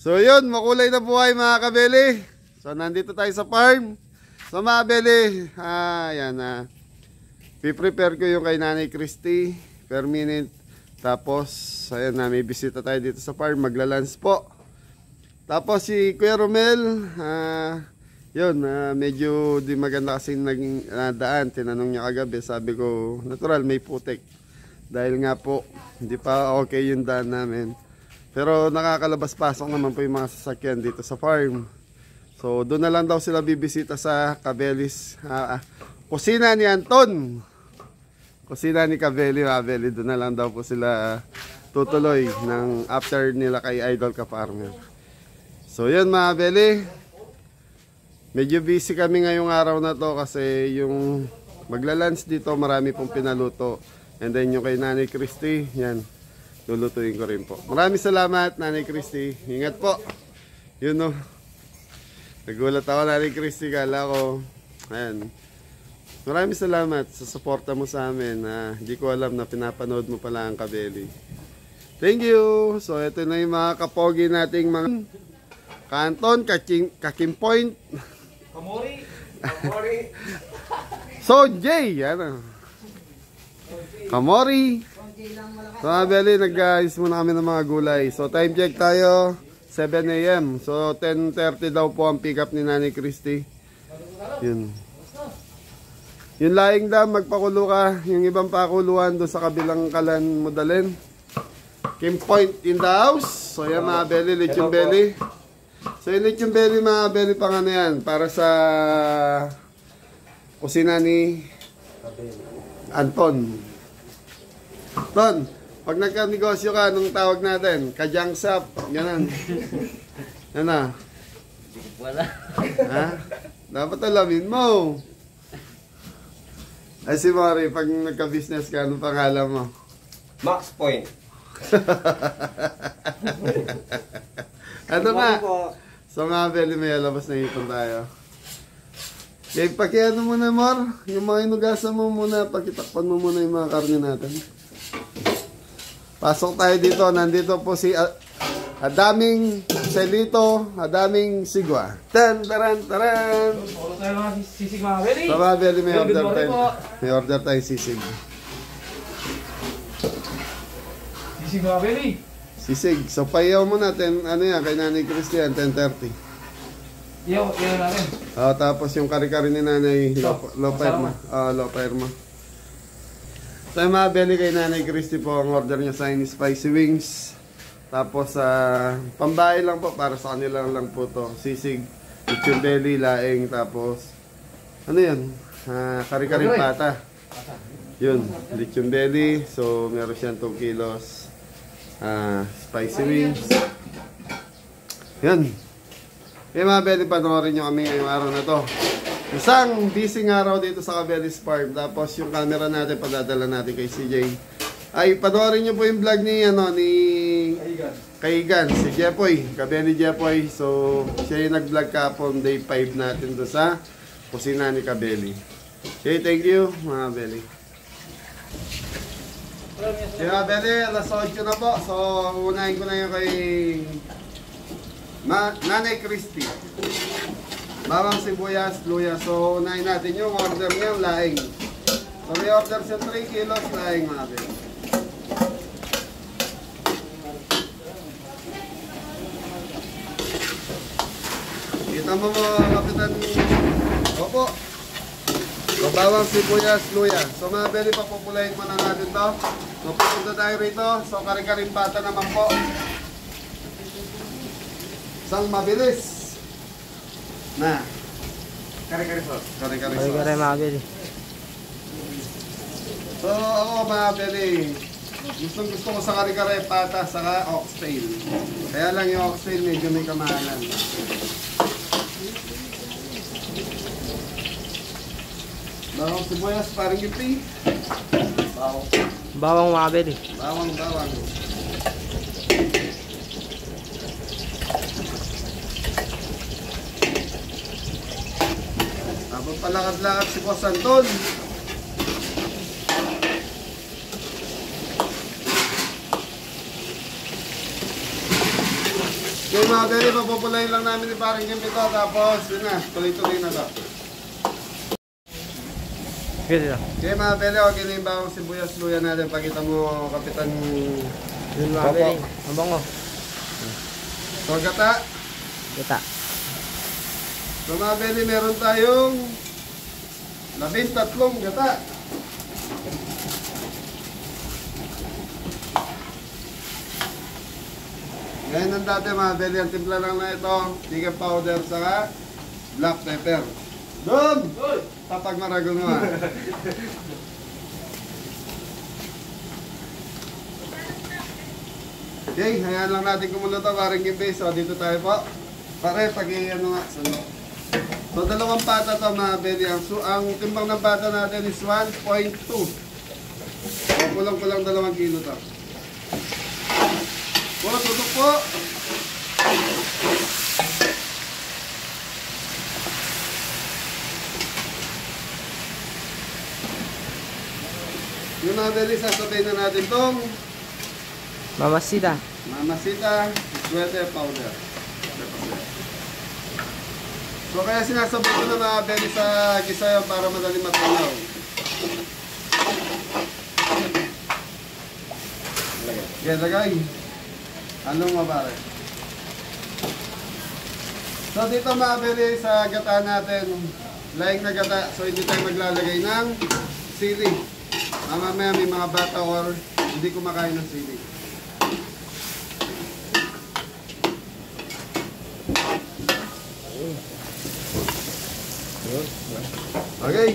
So yun, makulay na buhay mga kabeli. So nandito tayo sa farm. So mga kabeli, yan piprepare ko yung kay Nanay Christy per minute. Tapos, ayan na, may bisita tayo dito sa farm, maglalans po. Tapos si Kuya Romel, yun, medyo di maganda kasi naging daan. Tinanong niya kagabi, sabi ko, natural may putik. Dahil nga po, hindi pa okay yung daan namin. Pero nakakalabas-pasok naman po yung mga sasakyan dito sa farm. So doon na lang daw sila bibisita sa Cabelis, kusina ni Anton. Kusina ni Cabelli, doon na lang daw po sila tutuloy ng after nila kay Idol Ka Farmer. So yun mga Cabelli, medyo busy kami ngayong araw na to kasi yung maglalunch dito marami pong pinaluto. And then yung kay Nanay Christy, yan, lulutuin ko rin po. Maraming salamat Nanay Christy, ingat po. Yun o, nagulat ako Nanay Christy, kala ko, ayan. Maraming salamat sa suporta mo sa amin. Hindi ko alam na pinapanood mo pala ang Cabelli. Thank you. So ito na yung mga kapogi nating mga Kanton, Kakim Point, Kamori. Sonjay, yan. Kamori. So Cabelli, nag-ayos muna kami ng mga gulay. So time check tayo, 7 AM. So 10:30 daw po ang pick up ni Nanay Christy. Yun. Yung laing dam, magpakulo ka. Yung ibang pakuluan doon sa kabilang kalan mo dalhin. Kim Point in the house. So yan mga belly, lechon belly. So yung lechon belly mga belly pang ano yan, para sa kusina ni Anton. Ton, pag nagka-negosyo ka, anong tawag natin? Kajangsap. Ganon. Yan na. Wala. Ha? Dapat alamin mo. Ay si Mari, pag nagka-business ka, anong pangalan mo? Max Point. Ano nga? So nga, Belly, may alabas na ipon tayo. Okay, pakiano muna, Mar. Yung mga inugasan mo muna, pakitakpan mo muna yung mga karne natin. Pasok tayo dito. Nandito po si Adaming Celito, Adaming Sigwa. Taran. Puro tayo mga sisig mga Cabelli. So mga Belly, may order tayo. May order tayo sisig. Sisig mga Cabelli. Sisig. So payaw mo natin, ano yan, kay Nanay Christian, 10:30. Iyaw natin. Tapos yung kari-kari ni Nanay, low fire mo. So yung mga Belly, kay Nanay Christy po, ang order niya sa spicy wings. Tapos pambahay lang po, para sa kanila lang po to. Sisig, lechon belly, laing, tapos ano yun? Kari-kari pata. Yun, lechon belly. So meron siyang 2 kilos spicy wings. Yun. Kaya mga Belly, panoorin nyo kami ngayong araw na to. Isang busy araw dito sa Cabelli's Farm. Tapos yung camera natin, padadala natin kay CJ. Ay, panoorin nyo po yung vlog ni Kaigan, si Jepoy, Cabelli Jepoy. So, siya yung nag-vlog kapon day 5 natin doon sa kusina ni Cabelli. Okay, thank you mga Belly. Okay mga Belly, alas 8 na po. So, unahin ko na yung kay Nanay Christy. Bawang sibuyas, luya. So, unahin natin yung order niya, laing. So, may order siya 3 kilos laing mga Belly. Kita mo Kapitan. Opo. So, bawang sibuyas, luya. So, mga Belly, papupulayin mo na natin to. So, pupunta tayo rito. So, kari-karin pata naman po. Isang mabilis. Na. Kari-kari sauce. Kari-kari sauce. Kari-kari mga Belly. So, ako mga Belly, gusto ko sa kari-kari pata saka oxtail. Kaya lang yung oxtail medyo may kamahalan. Bawang sibuyas, parang gipi. Bawang mga Belly. Bawang. Tapos palakad-lakad si Boss Anton. Okay, Okay mga Beli, mapupulayin lang namin ni Paring Kim ito. Tapos yun na, tuloy-tuloy na to. Okay mga Beli, okay na yung bawang sibuyas luya natin. Pakita mo, Kapitan. Yun mga Beli, ang bango. So gata. Kita. So mga Beli, meron tayong 13 gata. Ngayon ang dati mga Beli, ang timpla lang na ito, chicken powder saka black pepper. Doon! Tapag maragon mo ha. Okay, hayaan lang natin kumulo ito, Paring Kim. So dito tayo po. Pare, pag-iano nga. So dalawang pata to mga Beli. Ang timbang ng pata natin is 1.2. So kulang-kulang 2 kilo to. Po, tutok po. Yung mga Beli, sasabay na natin tong Mamasita. Mamasita sweater powder. So kaya sinasabay ko na mga Beli sa gisayo para madali matunaw. Okay, lagay. Anong mabare? So dito mga Beli sa gata natin, laing na gata. So hindi tayo maglalagay ng sili. Mamaya may mga bata or hindi kumakain ng sili. Okay.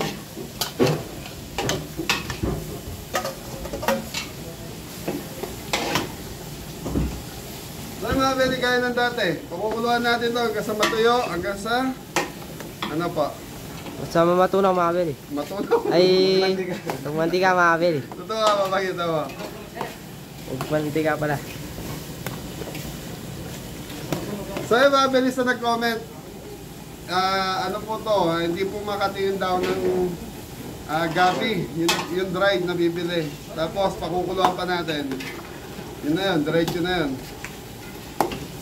So mga Beli, kaya ng dati. Pakukuluan natin ito hanggang sa matuyo, hanggang sa ano pa? Basta matunaw mga Beli. Matunaw. Ay, magmantika mga Beli. Totoo ka, mapakita mo. Magmantika pala. So yung mga Beli sa nag-comment, ano po to, hindi po makatingin daw ng gabi, yung dried na bibili. Tapos pakukuluan pa natin. Yun na yun, diretso na yun.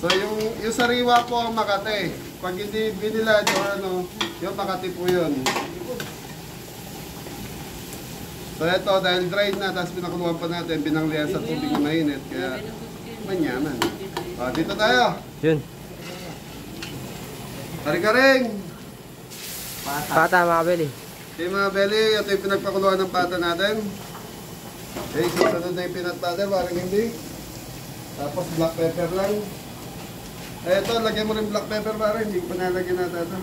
So yung sariwa po ang Makati. Pag hindi binilad or ano, yung Makati po yun. So ito, dahil dried na, tapos pinakuluan pa natin, binanglihan sa tubig na mainit. Kaya manyaman. Dito tayo. Yun. Kari-karing! Pata mga Beli. Okay mga Beli, ito yung pinagpakuluan ng pata natin. Okay, susunod na yung peanut butter, parang hindi. Tapos black pepper lang. Ito, lagyan mo rin black pepper parang hindi ko pa nalagyan natin ito.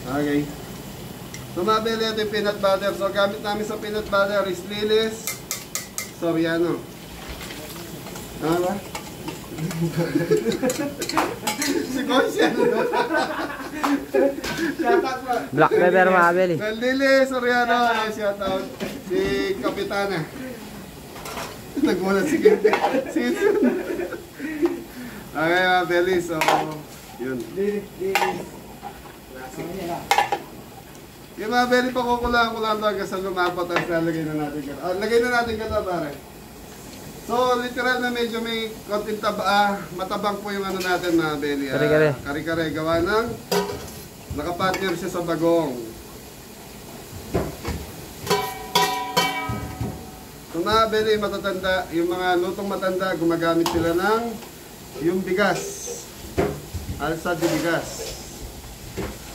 Okay. So mga Beli, ito yung peanut butter. So gamit namin sa peanut butter is Lilis Soriano. Ano ba? Si Conscian. Black pepper mga Beli. Lilis Soriano, shout out. Si Kapitana. Nagmulat si Gindi. Okay mga Beli, so yun. Yung mga Beli, pakukulang-kulang talaga sa lumapot at lalagay na natin ka. Lagay na natin ka pare. So literal na medyo may konting matabang po yung ano natin mga Beli. Kare-kare. Kare-kare, gawa ng nakapartner siya sa bagong. So mga Beli, matatanda, yung mga lutong matanda, gumagamit sila ng yung bigas. Alsa de bigas.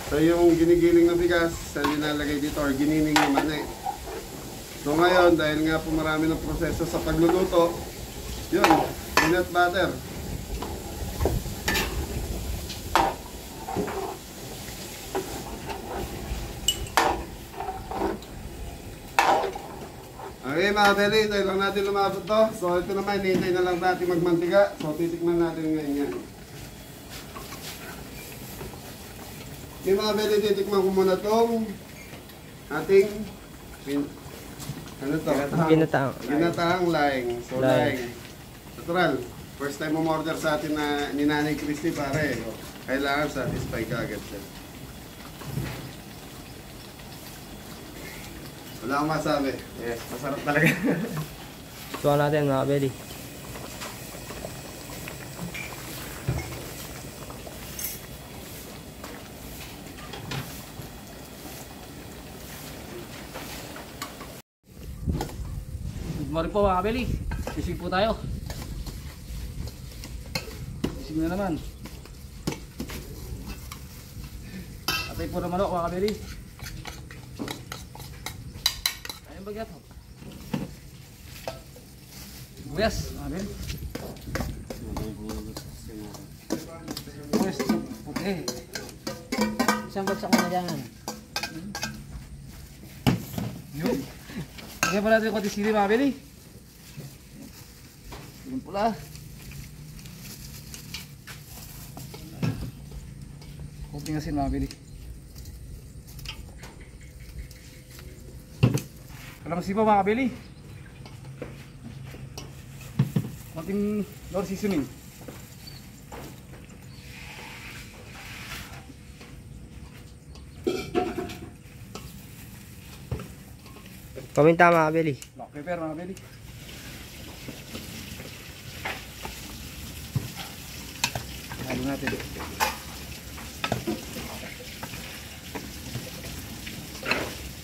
So yung ginigiling na bigas, sa nilalagay dito or ginining naman eh. So ngayon, dahil nga po marami ng proseso sa pagluluto, yun, peanut butter. Okay mga Beli, ito lang natin lumabot to. So ito naman, hinihintay na lang natin magmantika. So titikman natin ngayon yan. Okay mga Beli, titikman ko muna itong ating ano to? Ginataang. Ginataang laing. So Laing. laing. Natural. First time mo order sa atin na ni Nanay Christy pare. Kailangan satisfy ka agad siya. Wala akong masabi. Yes, masarap talaga. Tuwa natin mga Beli. Sorry po mga kabeli. Sisig po tayo. Sisig na naman. Atay po ng manok mga kabeli. Ayun bagay ito. Buyas mga kabeli. Buyas puti. Isang bagsak mo na dyan. Yun. Lagyan pa natin yung konti sili mga kabeli. Yung pula. Kunting asin mga kabeli. Kalamansi pa mga kabeli. Konting Lord seasoning. Paminta mga kabeli. Black pepper mga kabeli. Halo natin.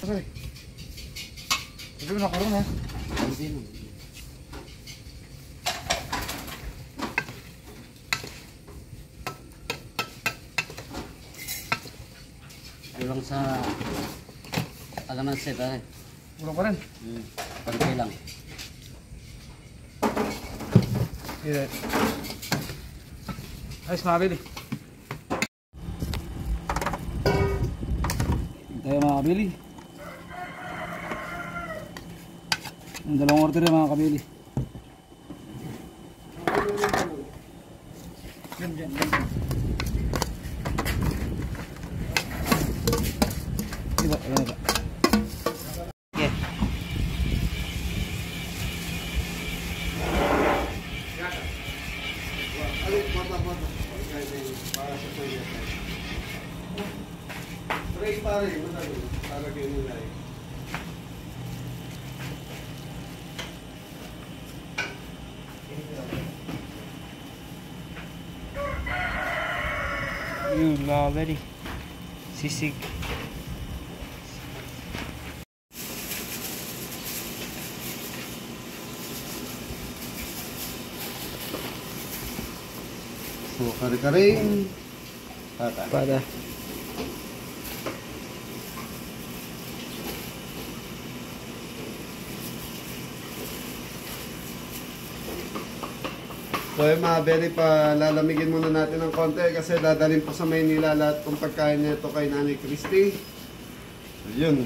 Sorry. Sabi mo nakaroon ha. Kulang sa kalamansi pare. Kulang pa rin. Pagkay lang. Yeah. Ayos mga kabili. Tayo mga kabili. Ang dalawang order yan mga kabili. Yan, yan, yan. Diba, ayan ba? Yeah. Yun mga kabeli. Sisig. So, kare-karing. Pata. Pada. So yung mga belly pa, lalamigin muna natin ng konti kasi dadalhin po sa Maynila lahat ng pagkain nito kay Nanay Christy. Ayun.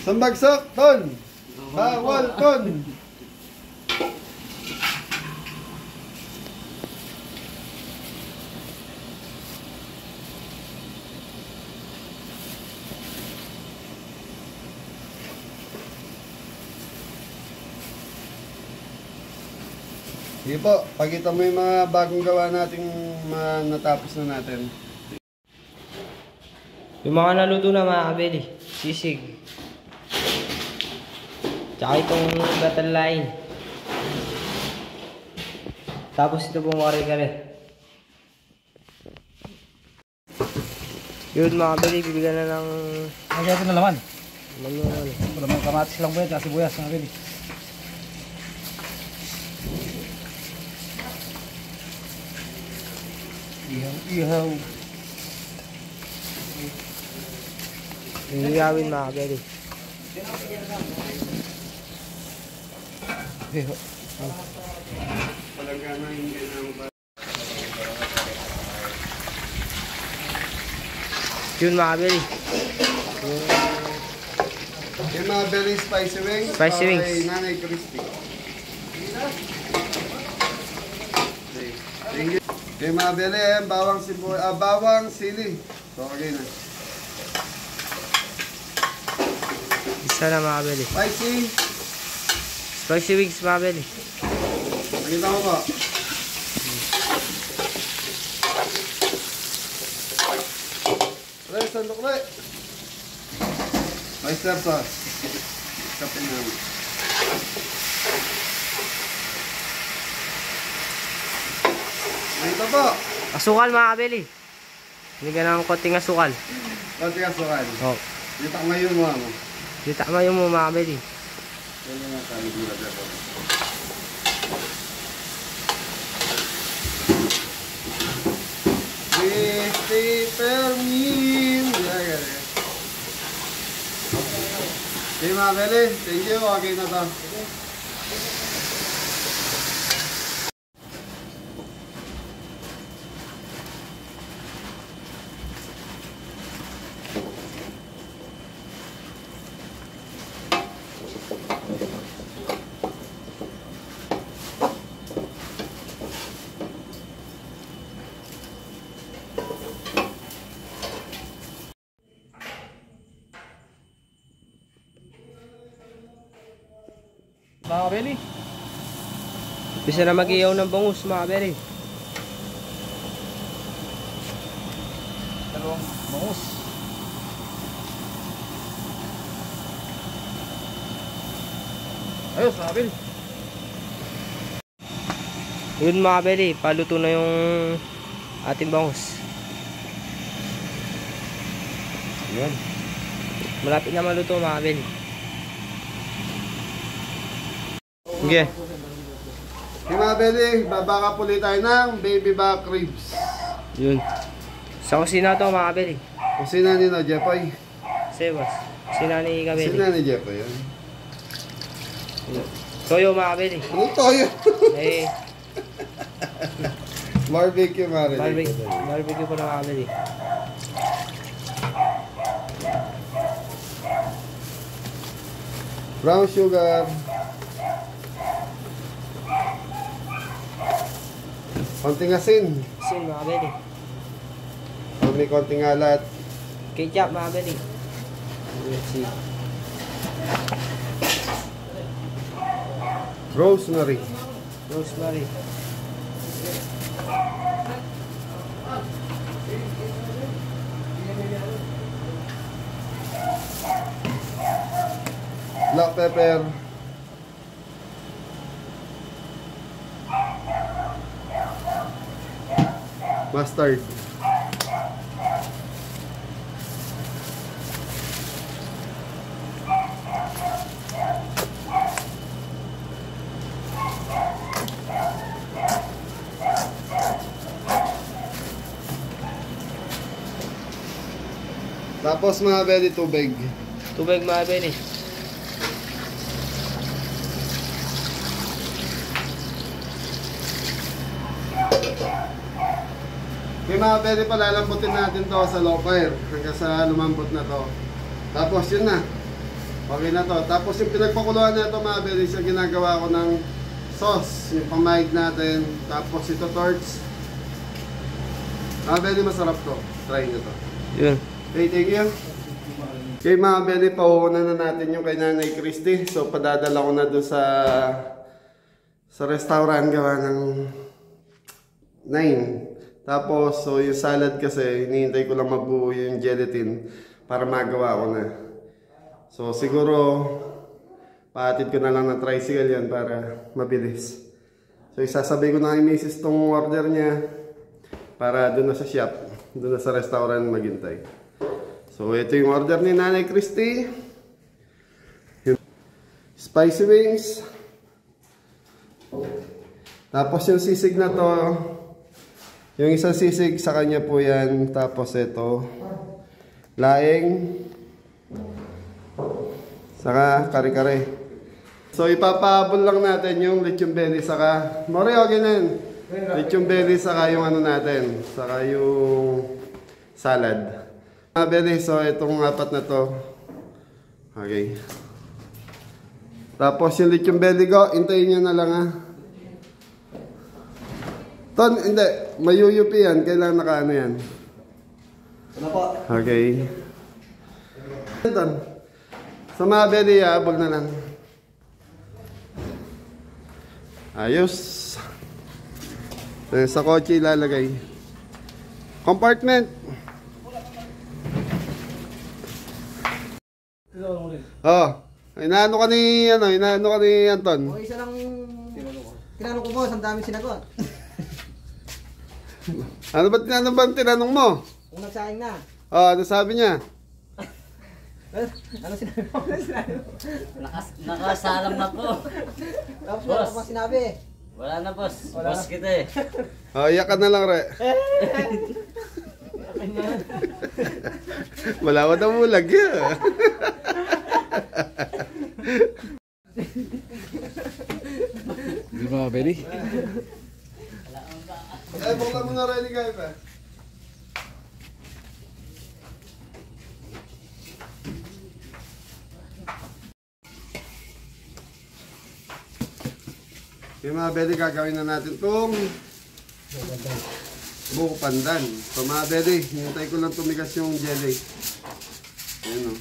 Sambagsak, Ton! Bawal, Ton! Sige po, pakita mo yung mga bagong gawa nating mga natapos na natin. Yung mga naluto na mga kabeli. Sisig. Tsaka itong battle line. Tapos ito pong kare-kare. Yun mga kabeli, bibigyan na ng Lagyan natin na laman. manual. Laman kamatis lang po yan, kasi buyas mga kabili. Ihaw. Hihiyawin mga kabeli. Ihaw. Yun mga kabeli. Yung mga very spicy wings. Spicy para wings. Kay Nanay Christy. Thank you. Yung mga belly, bawang sili. So, okay na. Isa na mga kabeli. Spicy. Spicy wings mga kabeli. Nakita mo po. Ray, sandok ray. Oyster sauce. Kapin namin. Dito po. Asukal mga kabeli. Bigyan ng konting asukal. Konti ka sukan. Oh. Dito ko ngayon mo. Dita mo yung mga kabeli. Crispy Permin. Okay mga beli, thank you. Okay na to. Mga kabeli. Umpisa na mag-iyaw ng bangus mga kabeli. Dalawang bangus. Ayos mga kabeli. Yun mga kabeli, paluto na yung ating bangus. Yan. Malapit na maluto mga kabeli. Sige. Okay mga beli, babaka puli tayo ng baby back ribs. Yun. Sa kusina to mga kabeli. Kusina ni no, Jepoy. Sebas. Kusina ni kabeli. Kusina ni Jepoy yan. Toyo mga kabeli. Ano toyo? Eh, Barbecue mga beli. barbecue pa na mga kabeli. Brown sugar. Konting asin. Sin mga kabeli. May konting alat. Ketchup mga kabeli. Let's see. Rosemary. Rosemary. Black pepper. Mustard. Tapos mga beli, tubig. Tubig mga kabeli. Yung mga beli, palalambutin natin to sa low fire hanggang sa lumambot na to. Tapos yun na. Okay na to. Tapos yung pinagpakuluan na ito mga beli, siya ginagawa ko ng sauce. Yung pamahig natin. Tapos ito torch. Mga beli, masarap to. Try nyo to. Yun. Okay, thank you. Okay mga beli, pauunan na natin yung kay Nanay Christy. So padadala ko na doon sa restaurant gawa ng 9. Tapos, so yung salad kasi, hinihintay ko lang mabuo yung gelatin para magawa ko na. So siguro, paatid ko na lang ng tricycle yan para mabilis. So isasabi ko na kay Mrs. tong order niya para doon na sa shop, doon na sa restaurant maghintay. So ito yung order ni Nanay Christy. Spicy wings. Tapos yung sisig na to, yung isang sisig sa kanya po yan. Tapos ito, laing, saka kare-kare. So ipapahabol lang natin yung lechon belly saka, Mori, okay na yun. Lechon belly saka yung ano natin, saka yung salad. Mga belly, so itong apat na to. Okay. Tapos yung lechon belly ko, hintayin nyo na lang ha. Ton, hindi. Mayuyupi yan. Kailangan nakaano yan. Ano po? Okay. Ton. Sa mga belly, habol na lang. Ayos. Sa kotse ilalagay. Compartment. Oh. Inaano ka ni, Anton? O isa lang tinanong ko boss, ang daming sinagot. Ano ba tinanong mo? Kung nagsaing na. Oh, ano sabi niya? Ano sinabi mo? Ano sinabi mo? Nakasalang na po. Tapos Boss. ano pang sinabi? Wala na boss. Wala Boss na. kita eh. Iyak ka na lang, Re. Wala ko na mulag yan. Di mga Beli? Ay, bukla mo na rin ni Guy pa. Okay mga Beli, gagawin na natin itong buko pandan. So mga Beli, hintay ko lang tumigas yung jelly. Ayan o.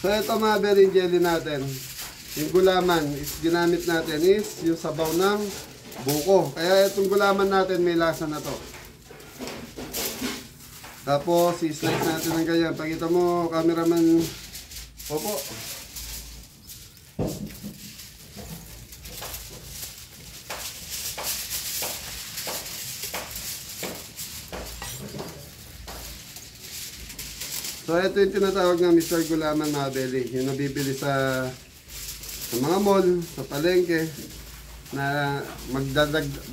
So ito mga Beli, yung jelly natin. Yung gulaman is ginamit natin is yung sabaw ng buko. Kaya itong gulaman natin may lasa na to. Tapos i-slice natin ng ganyan. Pakita mo, cameraman. Opo. So ito yung tinatawag na Mr. Gulaman mga Beli. Yung nabibili sa mga mall, sa palengke, na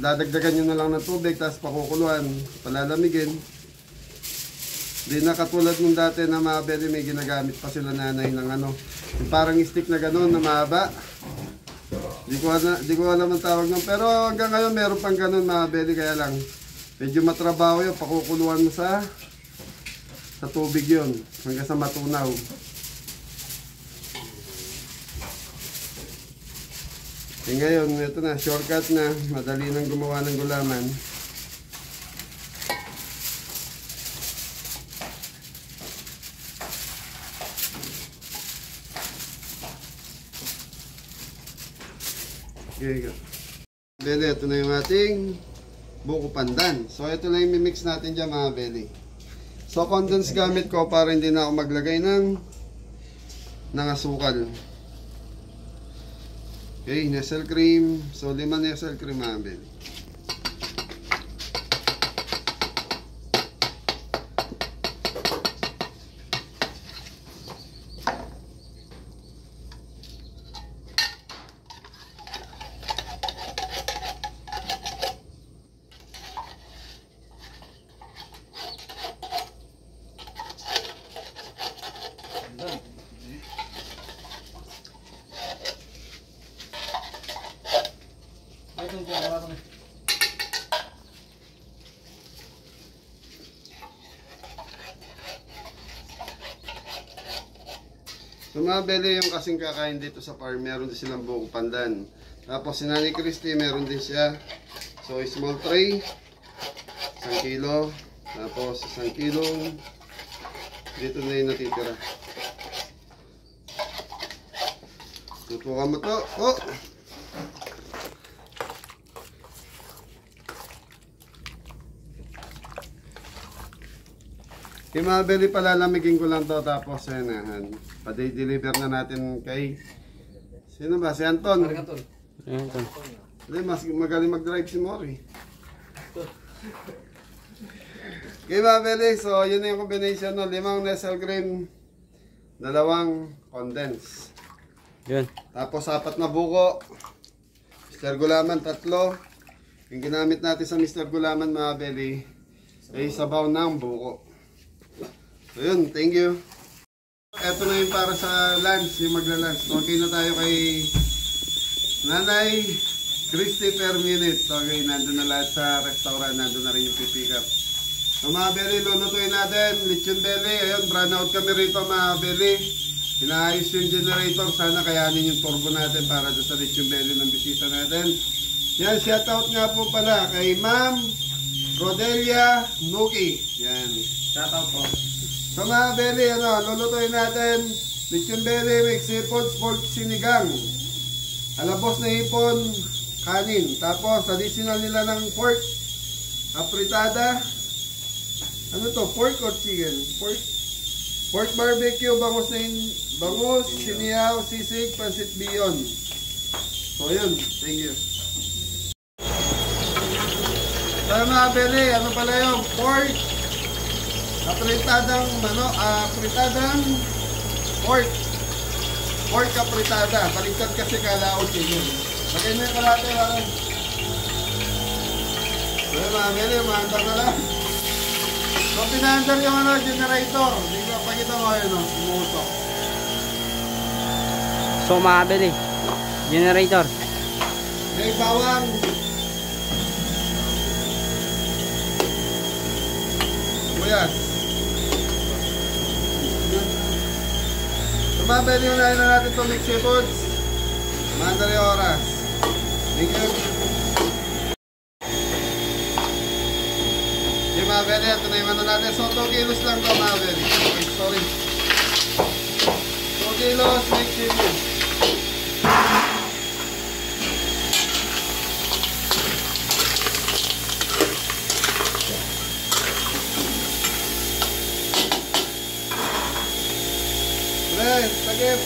dadagdagan nyo na lang ng tubig, tapos pakukuluan, palalamigin. Di na katulad nung dati na mga Beli, may ginagamit pa sila nanay ng ano, yung parang stick na gano'n na mahaba. Di ko alam ang tawag nun. Pero hanggang ngayon meron pang gano'n mga Beli, kaya lang medyo matrabaho yun, pakukuluan mo sa tubig yun, hanggang sa matunaw. E ngayon, ito na, shortcut na, madali nang gumawa ng gulaman. Okay, Beli, ito na yung ating buko pandan. So, ito na yung mimix natin dyan mga Beli. So, condense gamit ko para hindi na ako maglagay ng asukal. Okay, nestle cream. So, 5 nestle cream mga Beli. So mga Beli, yung kasing kakain dito sa farm, meron din silang buko pandan. Tapos si Nanay Christy, meron din siya. So small tray, 1 kilo. Tapos 1 kilo. Dito na yung natitira. Tutukan mo to. Oh! Okay mga Beli, palalamigin ko lang to, tapos yan, pa-deliver na natin kay, sino ba? Si Anton? Anton. Hindi, mas magaling mag-drive si Mori. Okay mga Beli, so yun na yung combination, no? 5 nestle cream, 2 condense. Yun. Tapos 4 na buko, Mr. Gulaman 3. Yung ginamit natin sa Mr. Gulaman mga Beli ay sabaw ng buko. So yun, thank you. Ito na yung para sa lunch, yung magla-lunch. Okay na tayo kay Nanay Christy per minute. Okay, nandun na lahat sa restaurant, nandun na rin yung pipick up. So mga Beli, lulutuin natin, lechon Beli. Ayun, brown out kami rito mga Beli. Inaayos yung generator, sana kayanin yung turbo natin para doon sa lechon Beli ng bisita natin. Yan, shoutout nga po pala kay Ma'am Rodelia Nuki. Yan, shoutout po. So mga Beli, lulutuin natin lechon Beli, mixed seafood, pork sinigang, alabos na hipon, kanin. Tapos additional nila ng pork, apritada. Ano to? Pork or chicken? Pork barbecue, bangus siniyaw, sisig, pansit biyon. So yun, thank you. So mga Beli, ano pala yung pork, apritadang Pork kapritada. Baliktad kasi kalaot yun. Lagay mo yung kalate lang. So yun mga beli, umaandar na lang. So pinaandar yung generator. Hindi ko pakita mo yun, umuusok. So mga beli, generator. May bawang. Ayan. Tumabay yung na natin itong mixed foods. Mandali oras. Thank you. Okay, mga beli, ito na yung ano natin. So, 2 kilos lang ito, mga beli. Okay, sorry. 2 kilos mixed foods. Sagip.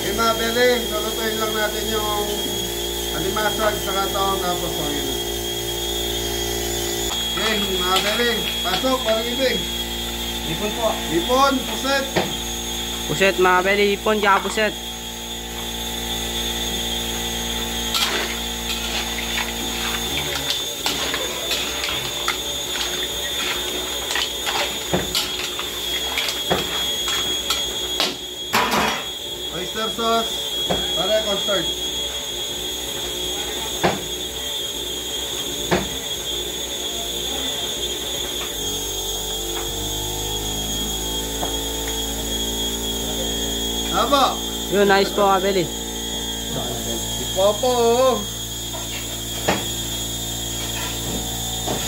Okay mga beli, lulutuin lang natin yung alimasag sa kataon tapos pangin. Okay mga beli, pasok, parang ibig. Ipon po. Ipon, puset. Puset mga beli, ipon tsaka puset. Oyster sauce, para custard. Aba, Yun, nice po mga beli. ipopo.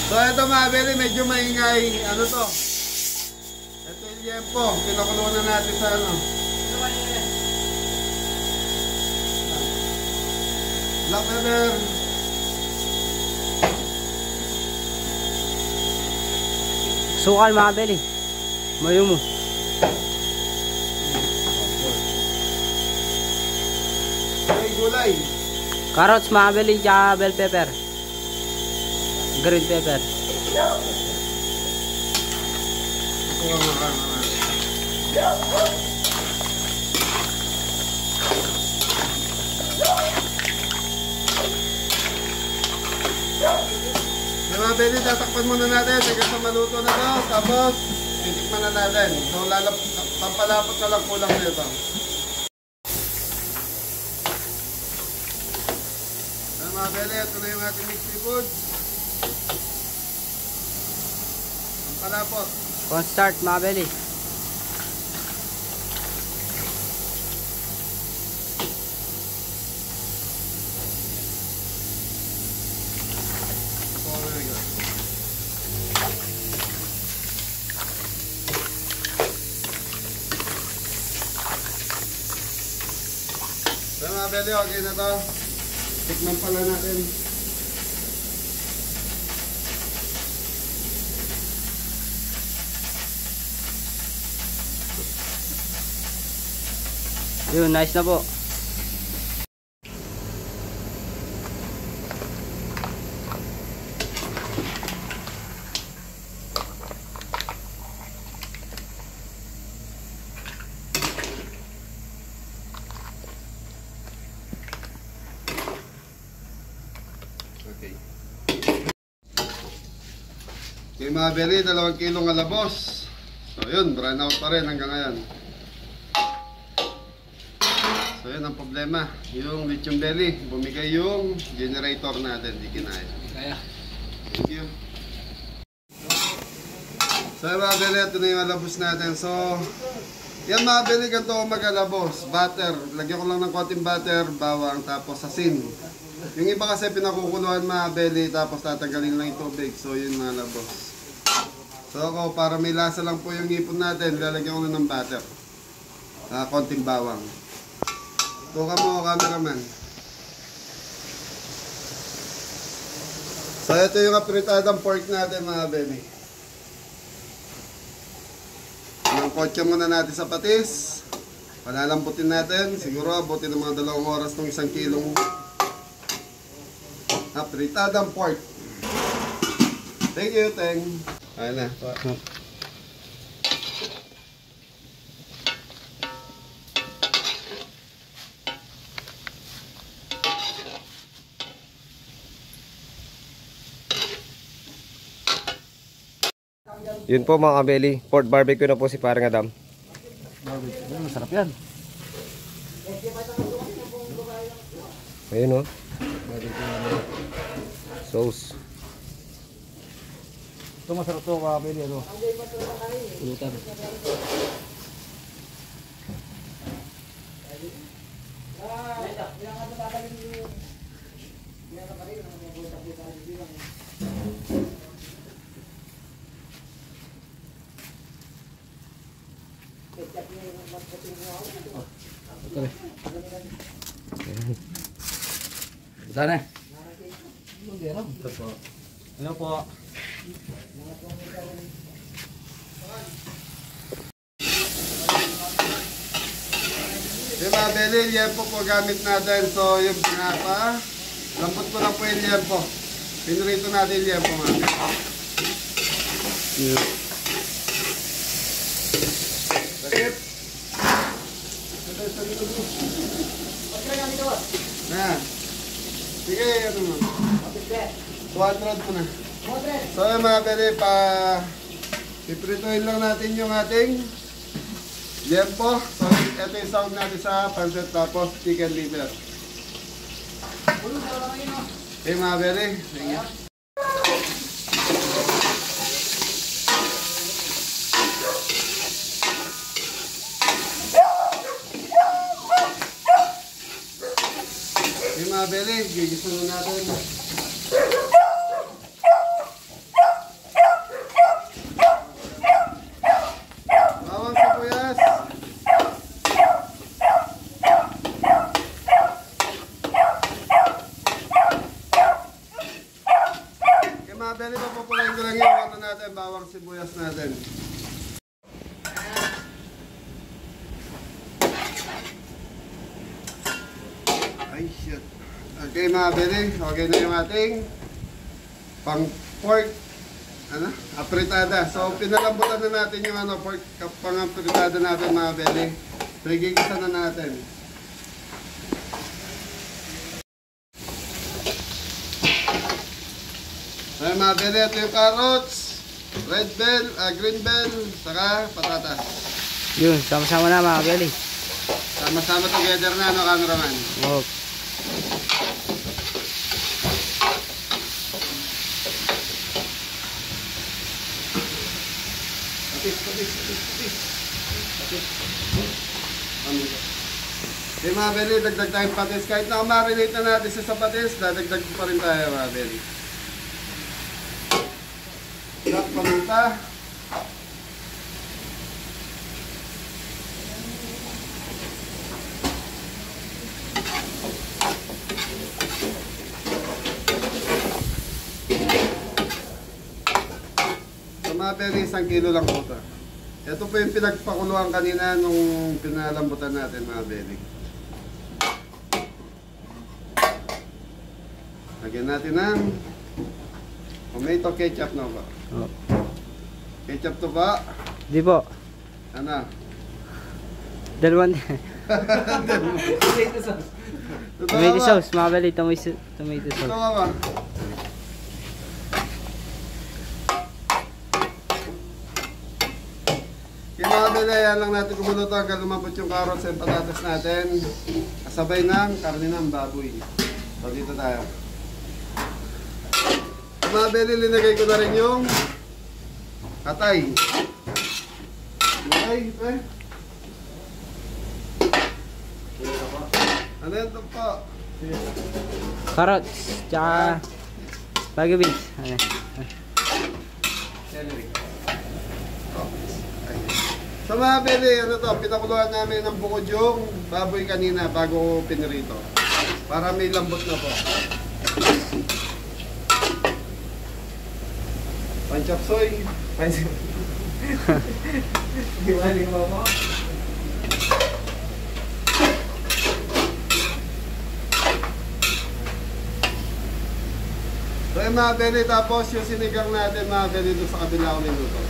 So ito mga beli, medyo maingay. Ano to? Ito yung liempo. Pinakulo na natin sa ano. Black pepper. Sukal mga beli. Mayo mo. May gulay. Carrots mga beli tsaka bell pepper. Green pepper. Ito ang mga mga beli, tatakpan muna natin hanggang sa maluto na to. Tapos, titikman na natin. So, pampalapot na lang kulang nito. Mga beli, ito na yung ating mixed seafood. Pampalapot. Cornstarch mga beli. So mga beli, okay na to. Tikman pala natin. Yun, nice na po. Okay. Okay mga beli, 2 kilong alabos. So yun, brown out pa rin hanggang ngayon. So yun ang problema. Yung lithium belly, bumigay yung generator natin, di kinaya. Kaya. Thank you. So mga beli, ito na yung alabos natin. So, yan mga beli, ganito ako mag-alabos. Butter, lagyan ko lang ng konting butter, bawang, tapos asin. Yung iba kasi pinakukuluan mga beli, tapos tatanggalin lang yung tubig. So yun mga alabos. So ako, para may lasa lang po yung ipon natin, lalagyan ko lang ng butter. Konting bawang. Tuka mo, cameraman. So ito yung apritadang pork natin mga beli. Kotse muna natin sa patis. Palalambutin natin. Siguro abutin ng mga 2 oras ng 1 kilong apritadang pork. Thank you, Teng. Ayun na. Yun po mga kabeli, pork barbecue na po si parang Adam. Masarap yan. Ayun oh. Sauce. Ito masarap to mga kabeli. Ano? Pulutan. Sana. Ano po? Yung mga beli, liempo po gamit natin. So yung pinapa, lambot ko lang po yung liempo. Pinrito natin yung liempo mga beli. Bakit? Na. Sige, ano mo. 200 mo na. So yung mga beli, piprituhin lang natin yung ating liempo. So ito yung sound natin sa pancit tapos chicken liver. Okay mga beli. Sige. Okay mga beli, gigisa na natin. Bawang sibuyas. Okay mga beli, papapulayin ko lang yung ano natin, bawang sibuyas natin. Ay shit. Okay mga beli, okay na yung ating pang pork apritada. So pinalambutan na natin yung pork pang apritada natin mga beli. Trigigisa na natin. Ay mga beli, ito yung carrots, red bell, green bell, saka patatas. Yun, sama-sama na mga kabeli. Sama-sama together na, no, cameraman? Oh. Okay mga beli, dagdag tayong patis. Kahit na marinate na natin sa patis, dadagdag pa rin tayo mga beli. Black paminta. So mga beli, 1 kilo lang po ito. Ito po yung pinagpakuluan kanina nung pinalambutan natin mga beli. Lagyan natin ng tomato ketchup na ba? Oh. Ketchup to ba? Di po. Ano? Dalawan. Totoo Tomato ba? sauce, mga kabeli. Tomato Totoo sauce. ba? Yung mga beli, yan lang natin kumulo ito hanggang lumabot yung carrots and patatas natin. Kasabay ng karne ng baboy. So dito tayo. Yung mga beli, linagay ko na rin yung katay. Okay, eh? Ano yan ito po? Carrots, tsaka bagyo beans. Ano? Sa mga beli, ano to, pinakuluan namin ng bukod yung baboy kanina bago pinirito. Para may lambot na po. Panchapsoy. Diwali mo po. So yung mga beli, tapos yung sinigang natin mga beli doon sa kabila ko minuto.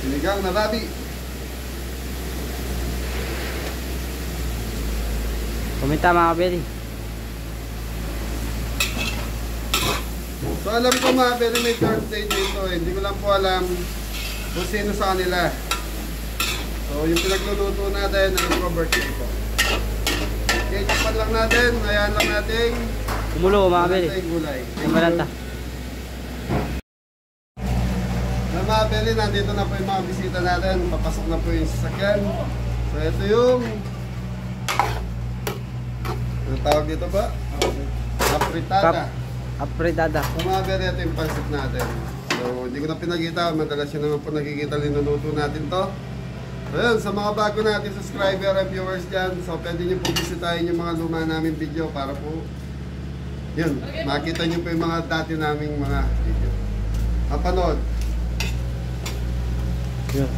Sinigang na babi. Kumita mga kabeli. So alam ko mga very may birthday dito eh. Hindi ko lang po alam kung sino sa kanila. So yung pinagluluto natin, ano po birthday ko. Okay, kapan lang natin, hayaan lang natin. Kumulo mga kabeli. Gulay. Ang balanta. Na mga beli, nandito na po yung mga bisita natin. Papasok na po yung sasakyan. So ito yung ano tawag dito ba? Apritada. Apritada. So mga beli, ito yung pansit natin. So hindi ko na pinakita. Madalas yun naman po nakikita linuluto natin to. So yun, sa mga bago natin subscriber and viewers dyan, so pwede nyo po bisitahin yung mga luma namin video para po yun, makita nyo po yung mga dati naming mga video. Mapanood. Yun.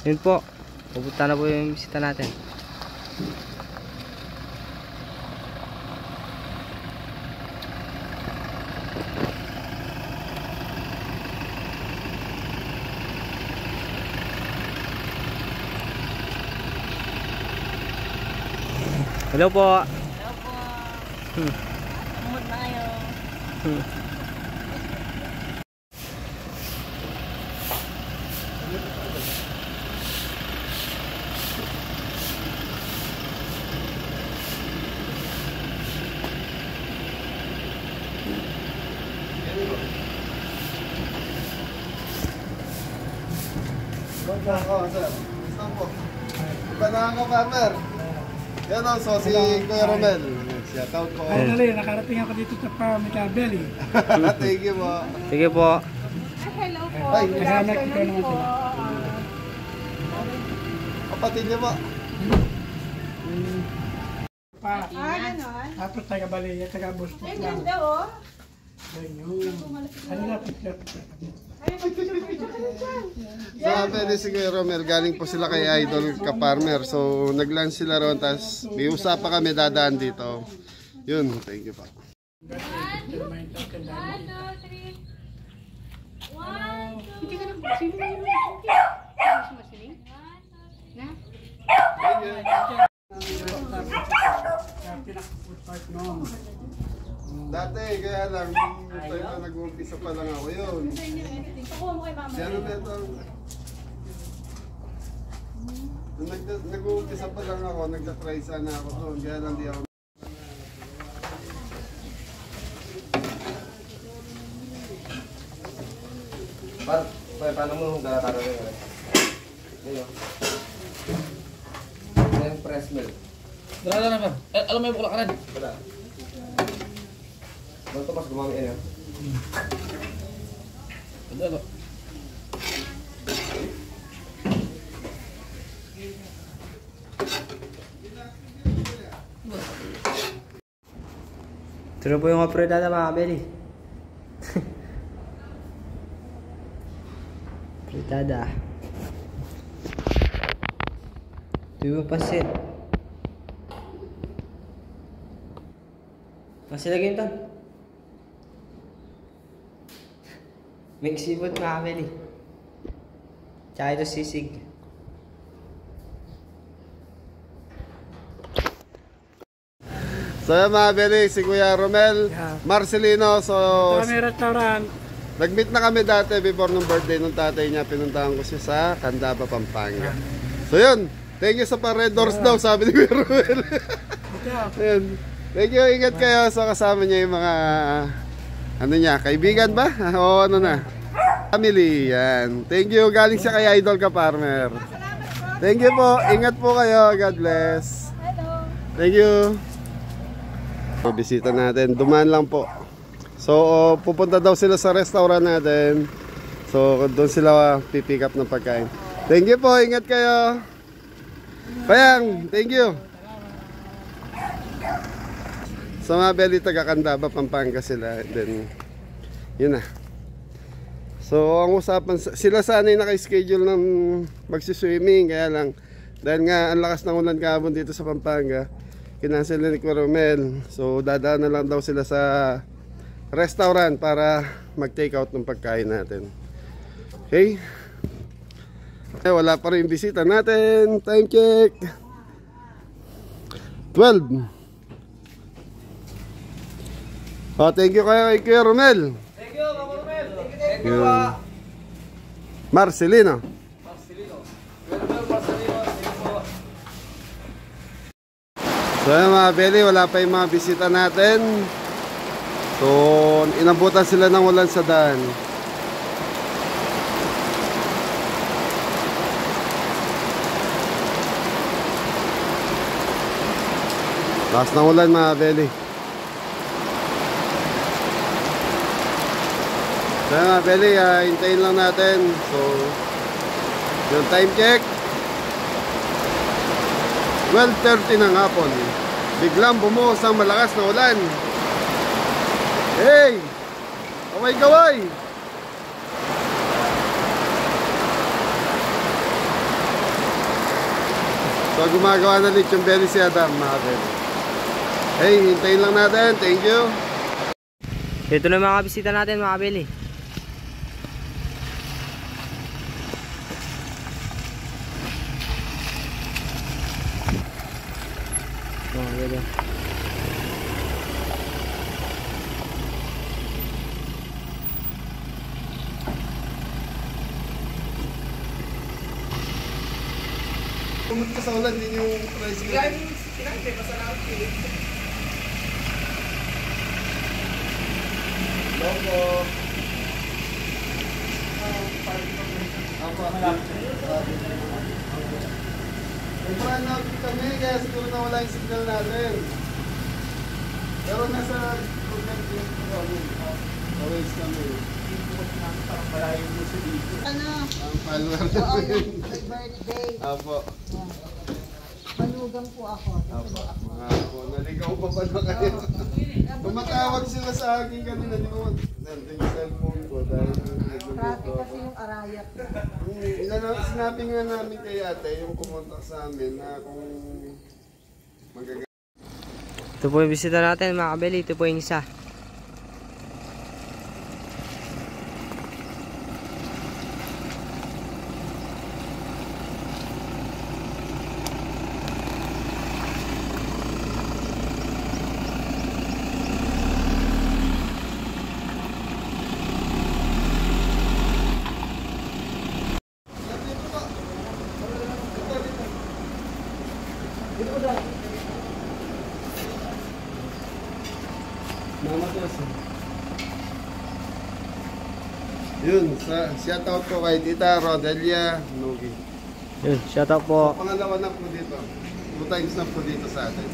Yun po. Pupunta na po yung bisita natin. Hello po. Hello po. Umod na kayo. Ganda ko, sir. Gusto po. Iba na ako, farmer. Yan o, so si Kuya Romel. Shout out po. Finally, nakarating ako dito sa farm ni Kabeli. Thank you po. Sige po. Hello po. Ay, Good kasama ko afternoon naman po. sila. Kapatid niyo po. Pa. Ganon. Tapos taga-bali, taga-bustos Ay, lang. ganda oh. Ayun. Ano na, picture. Ay, picture ka na dyan. Sabi ni si Kuya Romel, galing po sila kay Idol ka-farmer. So, nag-lunch sila ron, tapos may usapan kami dadaan dito. Yun, thank you po. Hindi ka na po. Sino na yun? Masiling? Na? Pinaka-food part noon. Dati, kaya lang, tayo na nag-uumpisa pa lang ako yun. Pakuha mo kay mama. Si ano dito? Nung nag-uumpisa pa lang ako, nagta-try sana ako doon, kaya lang di ako. Paano mo kung galataro na yun? Ayun. Ayun, press milk. Dala na ba? Alam mo yung bukla ka rin? Wala. Ba't ito mas gumamit yan? Dala. Ito na po yung apritada mga kabeli. Apritada. Ito yung pasit. Masih lagi ito. Mix seafood mga kabeli. Tsaka ito sisig. So yan mga beli, si Kuya Romel, Marcelino. So, Kami restaurant. nag-meet na kami dati before nung birthday nung tatay niya. Pinuntahan ko siya sa Candaba, Pampanga. So yun, thank you sa pa-red doors daw, sabi ni Kuya Romel. Ayun. Thank you, ingat kayo sa kasama niya yung mga ano niya, kaibigan ba? O ano na? Family, yan. Thank you, galing siya kay Idol ka-farmer. Thank you po, ingat po kayo, God bless. Hello. Thank you. Bisita natin, dumaan lang po. So, pupunta daw sila sa restaurant natin. So, doon sila pipick up ng pagkain. Thank you po, ingat kayo. Payang, thank you. Sa mga beli taga Candaba, Pampanga sila. Then, yun na. So, ang usapan, sila sana yung naka-schedule ng magsiswimming. Kaya lang, dahil nga ang lakas ng ulan kahapon dito sa Pampanga, kinansel ni Kuya Romel. So, dadaan na lang daw sila sa restaurant para mag-take out ng pagkain natin. Okay? Wala pa rin bisita natin. Time check. 12. Thank you kay Kuya Romel. Thank you, Mama Romel. Thank you. Marcelino. Welcome, Marcelino. Thank you po. So yun mga Beli, wala pa yung mga bisita natin. So inabutan sila ng ulan sa daan. Lakas ng ulan mga Beli. So yun mga Beli, hintayin lang natin. So yung time check 12:30 ng hapon. Biglang bumuhos ang malakas na ulan. Hey! Kaway-kaway! So gumagawa na lechon belly si Adam mga Beli. Hey, hintayin lang natin. Thank you. Ito na mga bisita natin mga Beli. Mga Beli. Pumunta ka sa ulan din yung tricycle. Logo. Nagparaan na kami kaya siguro nawala yung signal natin. Pero nasa program din kami. Always kami. Ano? Ang follower Oo, namin. birthday. Apo. Manugang po ako. Apo. Naligaw pa ba na kayo? Tumatawag sila sa akin kanina. Di mo, nandun yung cellphone ko dahil Traffic nagluluto kasi ako. yung arayat. Sinabi nga namin kay ate yung kumontak sa amin na kung magagawa. Ito po yung bisita natin mga Beli. Ito po yung isa. Yun, shoutout ko kay Tita Rodelia Nugi. Yun, shout out po. Pangalawa na po dito. 2 times na po dito sa atin.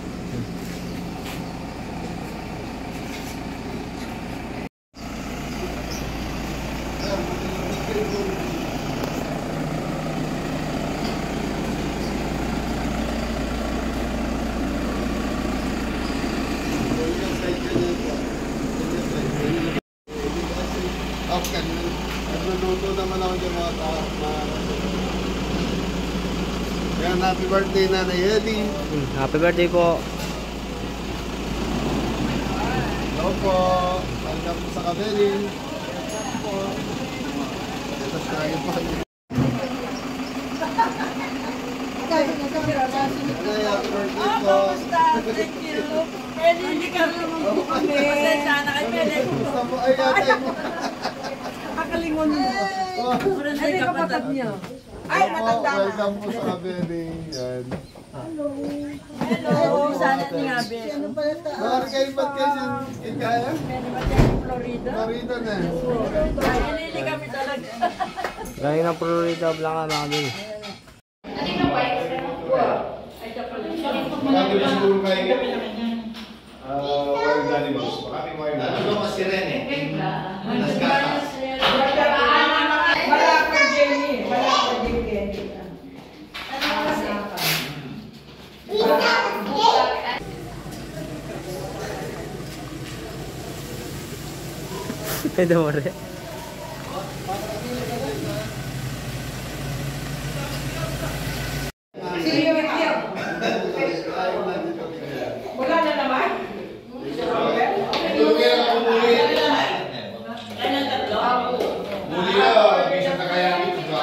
Okay. Nagluluto naman ako dyan mga tao. Yan, happy birthday Nanay Eddie. Happy birthday po. Hello po. Welcome po sa Kabeli. Welcome po. Ito tayo po. Nanay, happy birthday po. Thank you. Pwede hindi kami naman kami. Sana kayo pwede. Gusto po ay ate. Kakalingon mo. Ano yung kapatid niyo? Ay, matanda na. Welcome po sa Kabeli. Yan. Hello, sana ni Gabi. Nakarikain ba't kayo sa kaya? Pwede ba tayo sa Florida? Florida na. Ay, hindi kami talaga. Galing ng Florida Blanca mga Beli. Marami ba siguro kayo? Wild animals. Marami wild animals. Ano kasi rin eh? Nasgata. Wala ka, Jenny. Wala ka, Jenny. Ano kasi? Pwede mo rin. Wala na naman? Muli na, hindi siya kakayanin ito.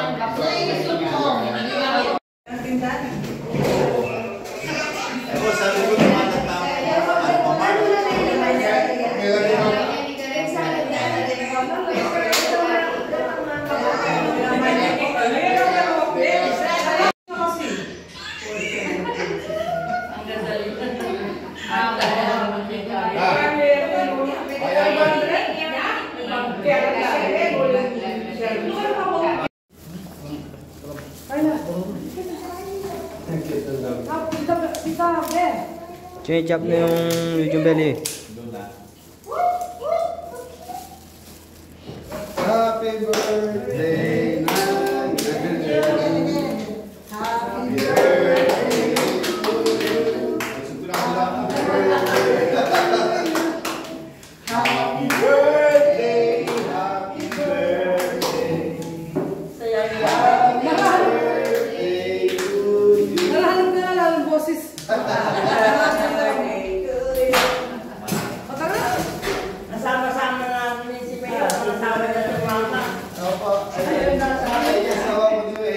Chine-chop na yung medium belly. Happy birthday, Nanay. Happy birthday to you. Happy birthday, happy birthday. Happy birthday to you. Nalahalang na lang ang boses. Nasama-sama namin si Mayor. Nasama na si Mama. Opo. Ayun, asawa ko niyo eh.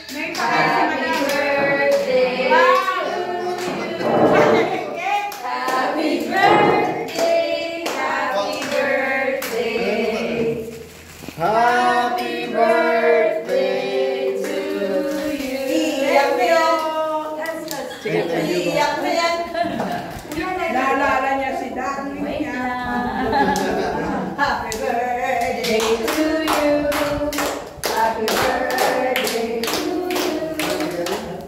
May happy birthday. Happy birthday. Happy birthday. Happy birthday to Iyak na yan. Iyak na yan. Naalala niya si Darwin niya. Happy birthday to you. Happy birthday to you.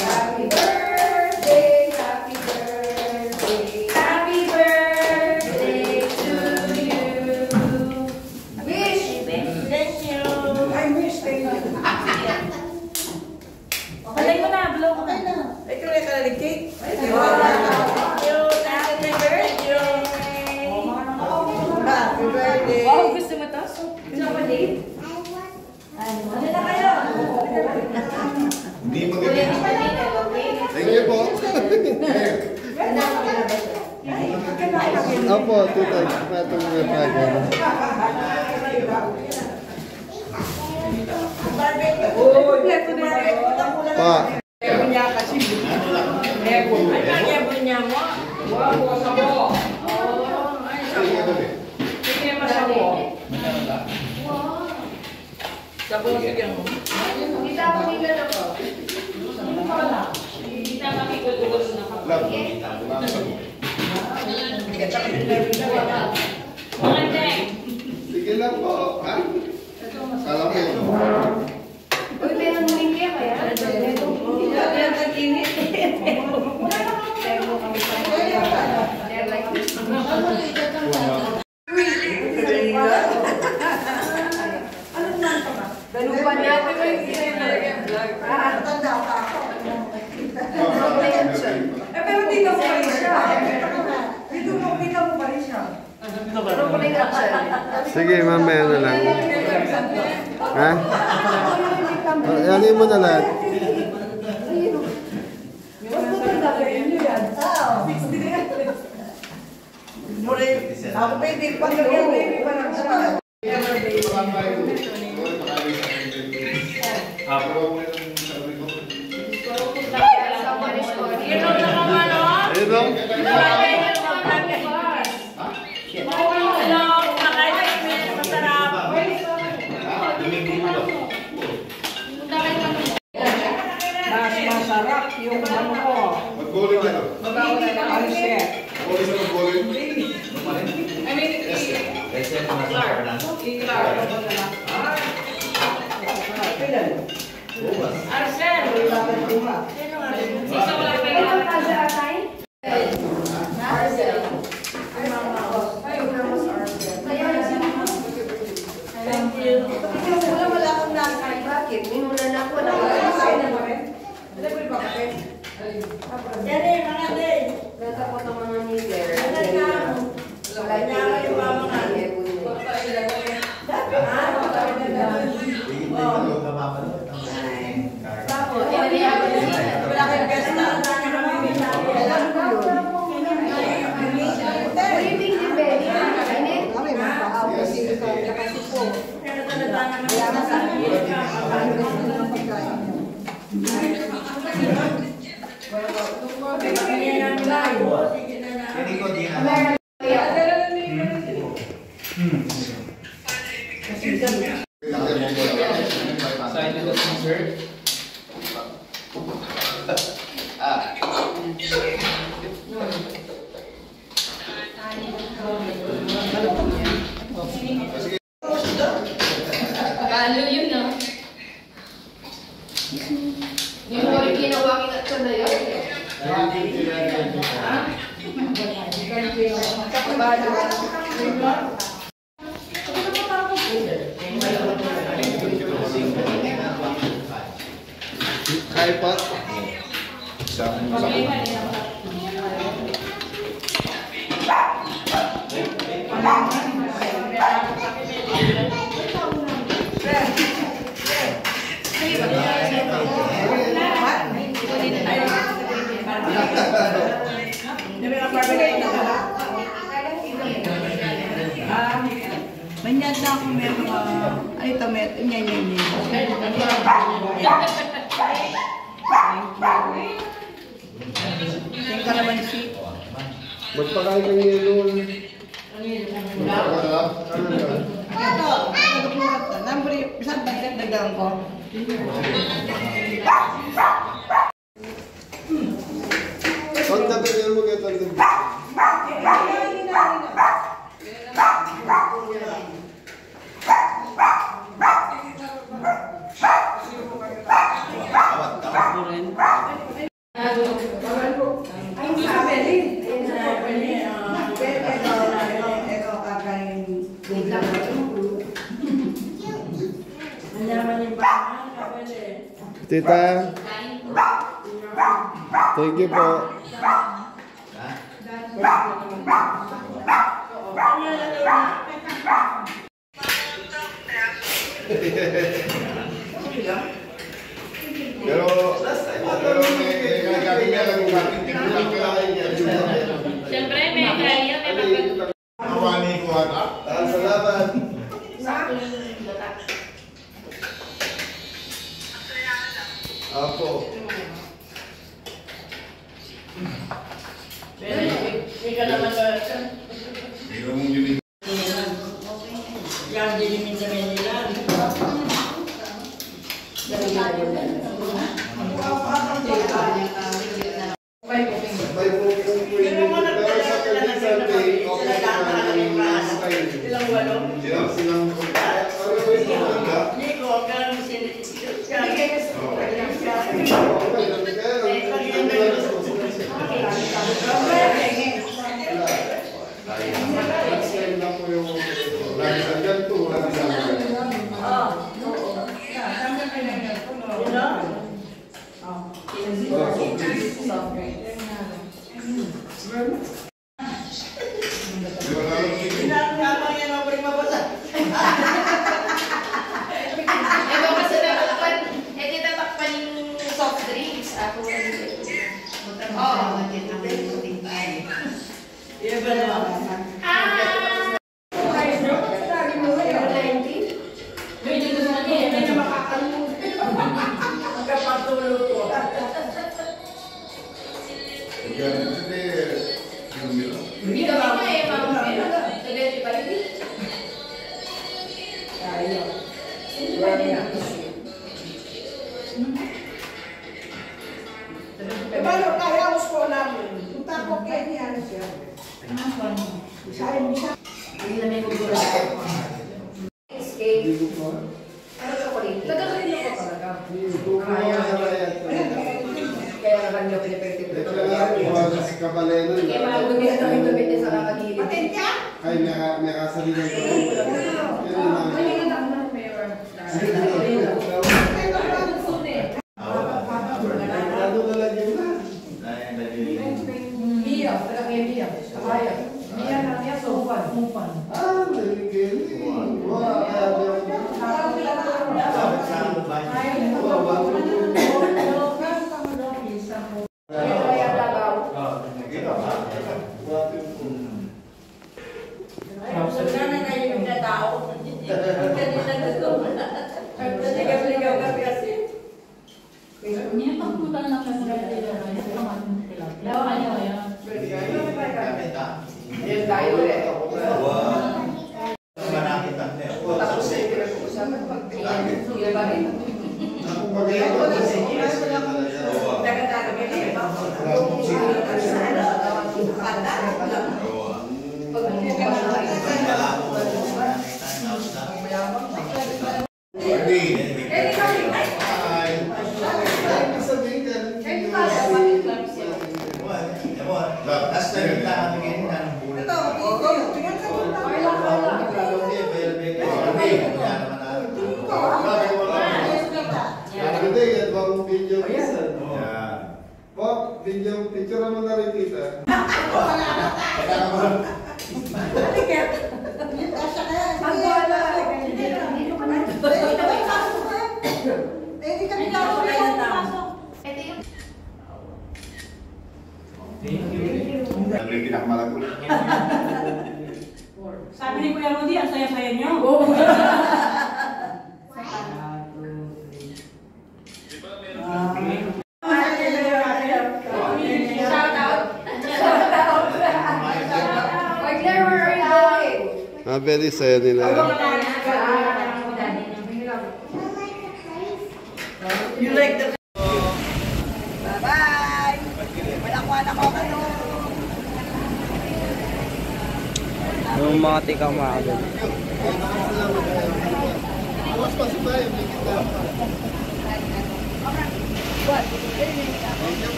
Happy birthday, happy birthday. Happy birthday to you. Wish, bless you. I wish, thank you. Palay mo na, blow mo na. Ito na yung cake. Thank you. Thank you. Happy birthday. Happy birthday. Wow, gusto mo to? Chocolate? Ano na kayo? Hindi maganda. Thank you po. Opo, tita. Patong na tayo. Pa. Sige lang po. Ha? Kala ko yun. Uy, meron mo rin kaya kaya? Galupan niya ako yung talagang vlog. Pero dito mo pa rin siya. Dito mo pa rin siya. Sige, mamaya na lang. Ha? Yanin mo na lahat. Ako pwede pag baby pa lang siya. Ayun o. Mas masarap yung ano ko. Mag-bowling ka na. Alset. Bowling sa mag-bowling. Wala kang nakain. Bakit? Minuna na ako. Yan mga din. Natakot ang mga neighbor. Wala niya yung mama nga. Wala kang gasta. Kalo yun, no? Yung ginawa kita sa layo. Kaya pa. Manyad na ako may mga, ay ito, may nyanyan. Yung kalamansi. Magpakain ng yelo. Ito, nagpulat ka. Number, isang dagdagan ko. Pagdating yan mo kaya tanda. Tita. Thank you po. Pero may gagawin niya lang yung kapit. Siyempre, may kaya, may magpag... Awani ko ata. Salamat. Apo. Ito, Ano yung pinakamalago? Sabi ni Kuya Rudy, ang saya-saya niyo. Very saya nila. You like the... Bye-bye! Walang-wala ko kayo. Yung mga tikang mga kabeli.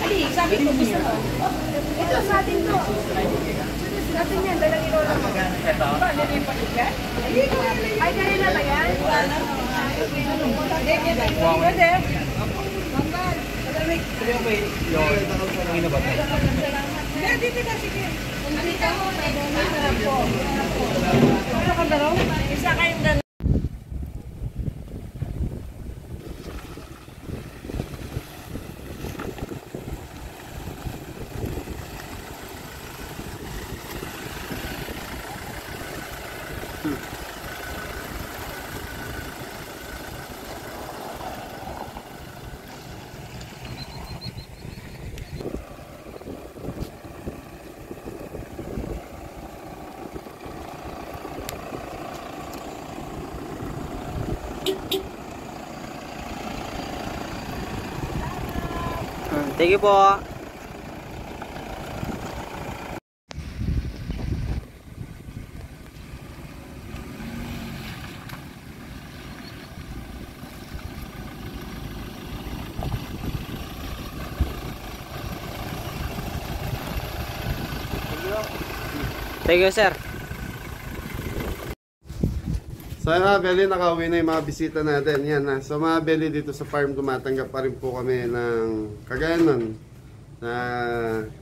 Ali, sabi ko gusto mo. Ito sa atin to. Natin yan, dalang ilo lang. Ito? Ba, nilipat ka? Ay, kanina ba yan? Pwede. Dito ka, sige. Dito mo, pwede. Ano ka dalaw? Isa kayong dalaw. Thank you po. Thank you, sir. So mga Beli, nakauwi na yung mga bisita natin. Yan na. So mga Beli, dito sa farm tumatanggap pa rin po kami ng kagayanan na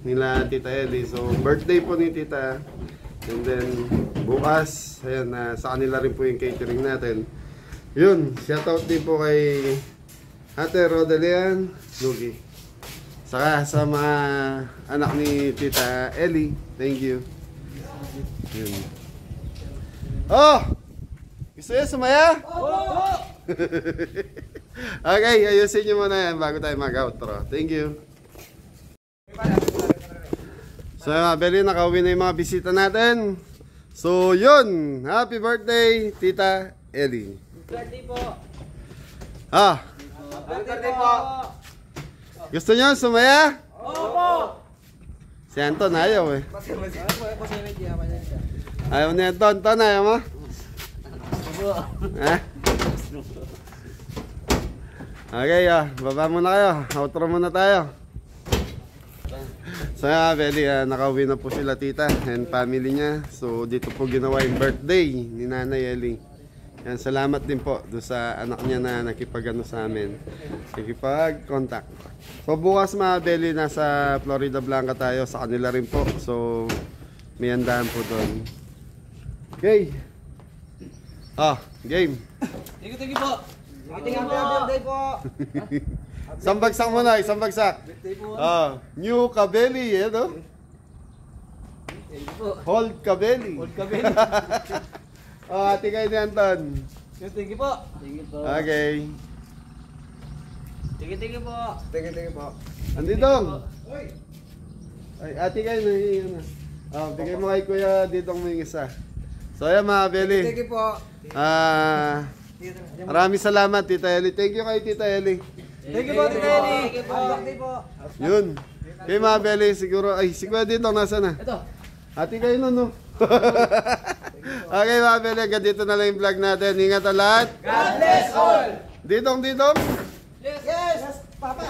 nila Tita Ellie. So birthday po ni Tita. And then bukas, ayan, sa kanila rin po yung catering natin. Yun, shoutout din po kay Ate Rodelian Lugi. Saka sa mga anak ni Tita Ellie. Thank you. Yun. Oh! Gusto nyo sumaya? Oo! Okay, ayusin nyo muna yan bago tayo mag-outro. Thank you. So mga Beli, nakauwi na yung mga bisita natin. So yun, happy birthday Tita Ellie. Birthday po. Birthday po. Gusto nyo sumaya? Opo. Si Anton ayaw eh. Ayaw ni Anton. Anton, ayaw mo? Ha? Okay, baba muna kayo. Outro muna tayo. So Beli, nakauwi na po sila Tita and family niya. So dito po ginawa yung birthday ni Nanay Ellie. Yan, salamat din po doon sa anak niya na nakipag-ano sa amin. Nakipag-contact. So bukas mga Beli, nasa Florida Blanca tayo. Sa kanila rin po. So may handaan po doon. Okay. Game. Thank you po. Birthday po. Isang bagsak muna, isang bagsak. New Kabeli, no? Hold Kabeli. Hold Kabeli. Ate kayo ni Anton. Thank you po. Thank you po. Okay. Thank you po. Thank you po. Andidong. Ay, ate kayo na. Bigay mo kay Kuya Didong mo yung isa. So ayan mga Beli. Thank you po. Maraming salamat Tita Ellie. Thank you kay Tita Ellie. Thank you po, Tita Ellie. Birthday po. Yun. Okay mga Beli, siguro, ay si Kuya Didong nasa na? Ito. Ate kayo nun, no? Okay mga Beli, hanggang dito na lang yung vlog natin. Ingat ang lahat. God bless all! Didong. Yes, Papa.